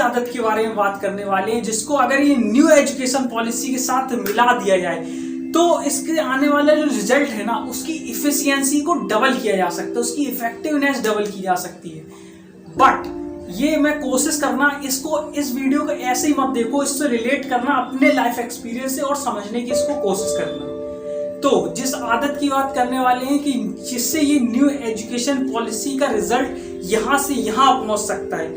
आदत के बारे में बात करने वाले हैं, जिसको अगर ये न्यू एजुकेशन पॉलिसी के साथ मिला दिया जाए तो इसके आने वाला जो रिजल्ट है ना, उसकी इफिशियंसी को डबल किया जा सकता है, उसकी इफेक्टिवनेस डबल की जा सकती है। बट ये मैं कोशिश करना, इसको इस वीडियो को ऐसे ही मत देखो, इससे रिलेट करना अपने लाइफ एक्सपीरियंस से और समझने की इसको कोशिश करना। तो जिस आदत की बात करने वाले हैं कि जिससे ये न्यू एजुकेशन पॉलिसी का रिजल्ट यहाँ से यहाँ पहुँच सकता है,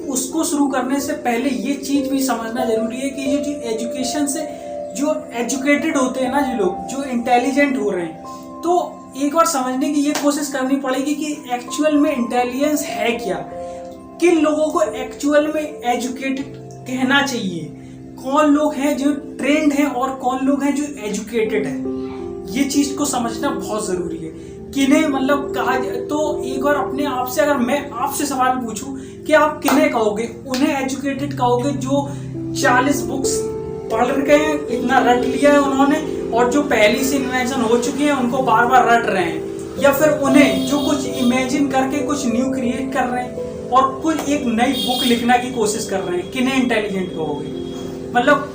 उसको शुरू करने से पहले ये चीज भी समझना जरूरी है कि जो एजुकेशन से जो एजुकेटेड होते हैं ना, जो लोग जो इंटेलिजेंट हो रहे हैं, तो एक बार समझने की ये कोशिश करनी पड़ेगी कि एक्चुअल में इंटेलिजेंस है क्या, किन लोगों को एक्चुअल में एजुकेटेड कहना चाहिए, कौन लोग हैं जो ट्रेंड हैं और कौन लोग हैं जो एजुकेटेड हैं। ये चीज को समझना बहुत जरूरी है। किन्हें मतलब कहा जाए तो एक बार अपने आप से, अगर मैं आपसे सवाल पूछूं कि आप किन्हें कहोगे, उन्हें एजुकेटेड कहोगे जो 40 बुक्स पढ़ रखे हैं, इतना रट लिया है उन्होंने, और जो पहली से इन्वेंशन हो चुकी है उनको बार बार रट रहे हैं, या फिर उन्हें जो कुछ इमेजिन करके कुछ न्यू क्रिएट कर रहे हैं और कुछ एक नई बुक लिखने की कोशिश कर रहे हैं। किन्हें इंटेलिजेंट कहोगे, मतलब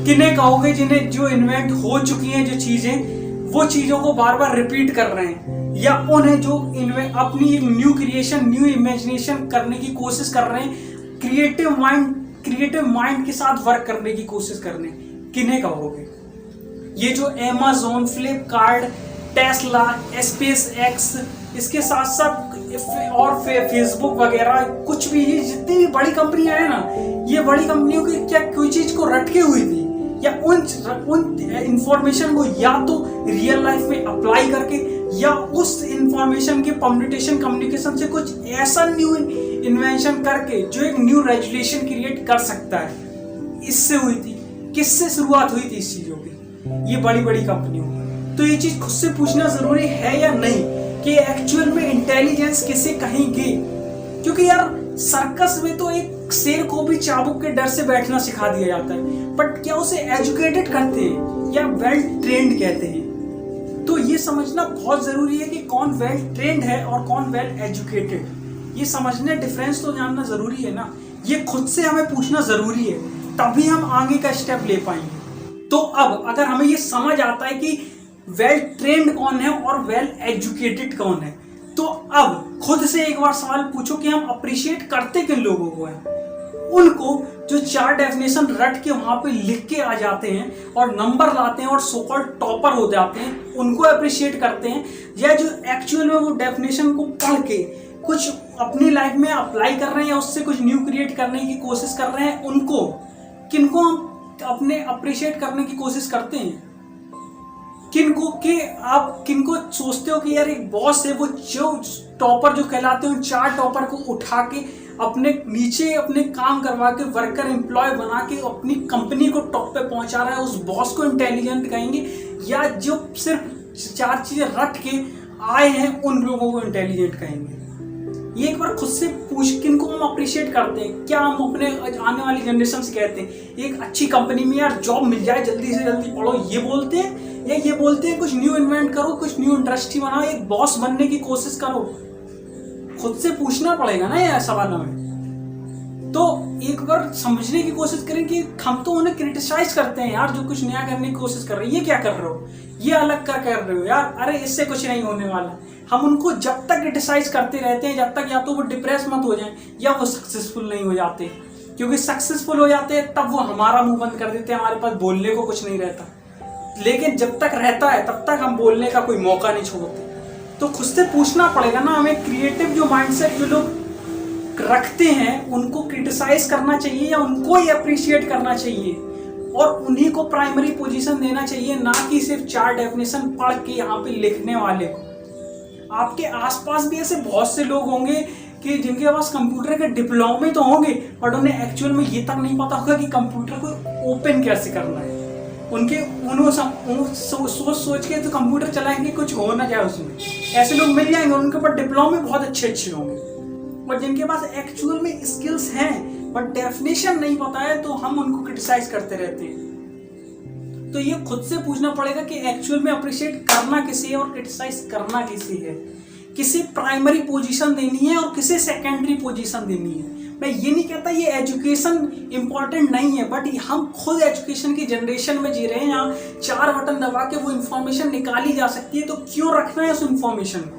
किन्हें कहोगे जिन्हें जो इन्वेंट हो चुकी हैं जो चीजें, वो चीजों को बार बार रिपीट कर रहे हैं, या उन्हें जो अपनी एक न्यू क्रिएशन, न्यू इमेजिनेशन करने की कोशिश कर रहे हैं, क्रिएटिव माइंड के साथ वर्क करने की कोशिश कर रहे हैं, किन्हें कहोगे? ये जो Amazon, फ्लिपकार्ट, टेस्ला, SpaceX, इसके साथ साथ और फेसबुक वगैरह, कुछ भी ये जितनी भी बड़ी कंपनियां हैं ना, ये बड़ी कंपनियों की क्या कोई चीज को रटके हुई थी, या उन इंफॉर्मेशन को या तो रियल लाइफ में अप्लाई करके, या उस इंफॉर्मेशन के कम्युनिकेशन से कुछ ऐसा न्यू इन्वेंशन करके जो एक न्यू रेजुलेशन क्रिएट कर सकता है। इससे हुई थी, किससे शुरुआत हुई थी इस चीजों की? ये बड़ी बड़ी कंपनियों में। तो ये चीज खुद से पूछना जरूरी है या नहीं कि एक्चुअल में इंटेलिजेंस किसे कहेंगे, क्योंकि यार सर्कस में तो एक शेर को भी चाबुक के डर से बैठना सिखा दिया जाता है, बट क्या उसे एजुकेटेड कहते हैं या वेल ट्रेंड कहते हैं? तो ये समझना बहुत जरूरी है कि कौन वेल ट्रेंड है और कौन वेल एजुकेटेड। ये समझने, डिफरेंस तो जानना जरूरी है ना, ये खुद से हमें पूछना जरूरी है, तभी हम आगे का स्टेप ले पाएंगे। तो अब अगर हमें ये समझ आता है कि वेल ट्रेंड कौन है और वेल एजुकेटेड कौन है, तो अब खुद से एक बार सवाल पूछो कि हम अप्रिशिएट करते किन लोगों को हैं? उनको जो 4 डेफिनेशन रट के वहां पे लिख के आ जाते हैं और नंबर लाते हैं और सो कॉल्ड टॉपर हो जाते हैं, उनको अप्रिशिएट करते हैं, या जो एक्चुअल में वो डेफिनेशन को पढ़ के कुछ अपनी लाइफ में अप्लाई कर रहे हैं या उससे कुछ न्यू क्रिएट करने की कोशिश कर रहे हैं, उनको किनको हम अपने अप्रिशिएट करने की कोशिश करते हैं? किनको कि आप किनको सोचते हो कि यार एक बॉस है, वो जो टॉपर जो कहलाते हैं, 4 टॉपर को उठा के अपने नीचे अपने काम करवा के वर्कर एम्प्लॉय बना के अपनी कंपनी को टॉप पे पहुंचा रहा है, उस बॉस को इंटेलिजेंट कहेंगे? या जो सिर्फ 4 चीजें रट के आए हैं उन लोगों को इंटेलिजेंट कहेंगे? ये एक बार खुद से पूछ, किनको हम अप्रिशिएट करते हैं? क्या हम अपने आने वाली जनरेशन से कहते हैं एक अच्छी कंपनी में यार जॉब मिल जाए, जल्दी से जल्दी पढ़ो, ये बोलते हैं? या ये बोलते हैं कुछ न्यू इन्वेंट करो, कुछ न्यू इंडस्ट्री बनाओ, एक बॉस बनने की कोशिश करो? खुद से पूछना पड़ेगा ना ये सवाल हमें। तो एक बार समझने की कोशिश करें कि हम तो उन्हें क्रिटिसाइज करते हैं यार, जो कुछ नया करने की कोशिश कर रहे हैं, ये क्या कर रहे हो, ये अलग कर रहे हो यार, अरे इससे कुछ नहीं होने वाला। हम उनको जब तक क्रिटिसाइज करते रहते हैं, जब तक या तो वो डिप्रेस मत हो जाएं या वो सक्सेसफुल नहीं हो जाते, क्योंकि सक्सेसफुल हो जाते हैं तब वो हमारा मुंह बंद कर देते हैं, हमारे पास बोलने को कुछ नहीं रहता। लेकिन जब तक रहता है तब तक हम बोलने का कोई मौका नहीं छोड़ते। तो खुद से पूछना पड़ेगा ना हमें, क्रिएटिव जो माइंडसेट जो लोग रखते हैं उनको क्रिटिसाइज करना चाहिए या उनको ही अप्रिशिएट करना चाहिए, और उन्हीं को प्राइमरी पोजीशन देना चाहिए, ना कि सिर्फ 4 डेफिनेशन पढ़ के यहाँ पे लिखने वाले को। आपके आसपास भी ऐसे बहुत से लोग होंगे कि जिनके पास कंप्यूटर के डिप्लोमे तो होंगे, बट उन्हें एक्चुअल में ये तक नहीं पता होगा कि कंप्यूटर को ओपन कैसे करना है। सोच के तो कंप्यूटर चलाएंगे, कुछ हो ना जाए उसमें। ऐसे लोग मिल जाएंगे, उनके पास डिप्लोमे बहुत अच्छे होंगे, और जिनके पास एक्चुअल में स्किल्स हैं बट डेफिनेशन नहीं पता है, तो हम उनको क्रिटिसाइज करते रहते हैं। तो ये खुद से पूछना पड़ेगा कि एक्चुअल में अप्रिशिएट करना किसे है और क्रिटिसाइज करना किसे है, किसे प्राइमरी पोजीशन देनी है और किसे सेकेंडरी पोजीशन देनी है। मैं ये नहीं कहता ये एजुकेशन इंपॉर्टेंट नहीं है, बट हम खुद एजुकेशन की जनरेशन में जी रहे हैं, यहाँ 4 बटन दबा के वो इन्फॉर्मेशन निकाली जा सकती है, तो क्यों रखना है उस इन्फॉर्मेशन को।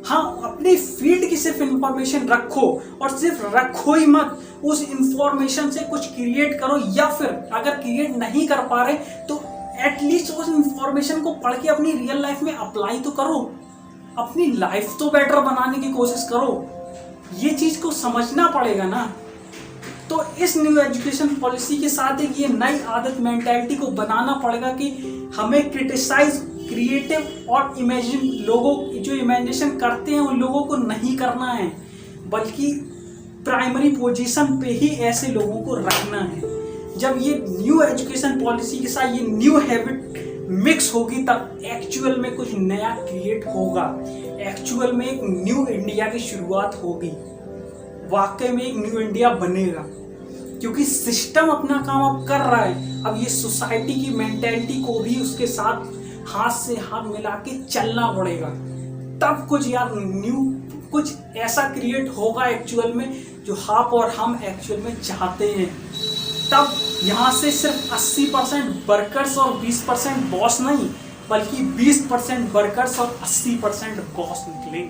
हाँ, अपनी फील्ड की सिर्फ इंफॉर्मेशन रखो, और सिर्फ रखो ही मत, उस इंफॉर्मेशन से कुछ क्रिएट करो, या फिर अगर क्रिएट नहीं कर पा रहे तो एटलीस्ट उस इंफॉर्मेशन को पढ़ के अपनी रियल लाइफ में अप्लाई तो करो, अपनी लाइफ तो बेटर बनाने की कोशिश करो। ये चीज को समझना पड़ेगा ना। तो इस न्यू एजुकेशन पॉलिसी के साथ एक ये नई आदत मेंटालिटी को बनाना पड़ेगा कि हमें क्रिटिसाइज क्रिएटिव और इमेजिन लोगों जो इमेजिनेशन करते हैं उन लोगों को नहीं करना है, बल्कि प्राइमरी पोजीशन पे ही ऐसे लोगों को रखना है। जब ये न्यू एजुकेशन पॉलिसी के साथ ये न्यू हैबिट मिक्स होगी तब एक्चुअल में कुछ नया क्रिएट होगा, एक्चुअल में एक न्यू इंडिया की शुरुआत होगी, वाकई में एक न्यू इंडिया बनेगा। क्योंकि सिस्टम अपना काम अब कर रहा है, अब ये सोसाइटी की मेंटेलिटी को भी उसके साथ हाथ से हाथ मिला के चलना पड़ेगा, तब कुछ यार न्यू कुछ ऐसा क्रिएट होगा एक्चुअल में जो आप और हम एक्चुअल में चाहते हैं। तब यहाँ से सिर्फ 80% वर्कर्स और 20% बॉस नहीं, बल्कि 20% वर्कर्स और 80% बॉस निकले।